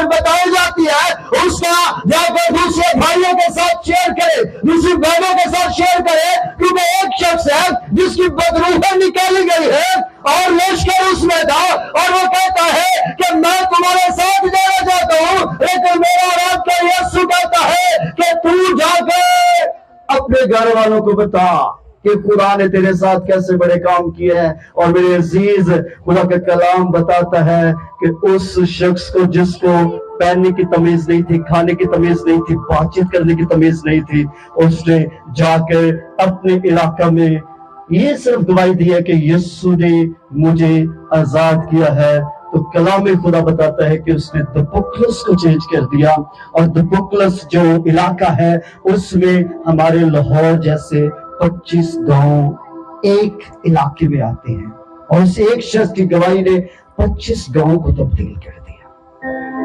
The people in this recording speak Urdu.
جب بتائی جاتی ہے اس کا جا کر دوسرے بھائیوں کے ساتھ شیئر کرے، دوسری بہنوں کے ساتھ شیئر کرے، کیونکہ ایک شخص ہے جس کی بدروحیں نکالی گئی ہے اور لشکر اس میں تھا، اور وہ کہتا ہے کہ میں تمہارے ساتھ جانا چاہتا ہوں، لیکن میرا رب کا یسوع کہتا ہے کہ تو جا کے اپنے گھر والوں کو بتا کہ خدا نے تیرے ساتھ کیسے بڑے کام کیے ہیں۔ اور میرے عزیز، خدا کا کلام بتاتا ہے کہ اس شخص کو جس کو پہننے کی تمیز نہیں تھی، کھانے کی تمیز نہیں تھی، بات چیت کرنے کی تمیز نہیں تھی، اس نے جا کے اپنے علاقہ میں یہ صرف گواہی دی ہے کہ یسوع نے مجھے آزاد کیا ہے۔ تو کلام خدا بتاتا ہے کہ اس نے دپوکلس کو چینج کر دیا، اور دپوکلس جو علاقہ ہے اس میں ہمارے لاہور جیسے 25 گاؤں ایک علاقے میں آتے ہیں، اور اس ایک شخص کی گواہی نے 25 گاؤں کو تبدیل کر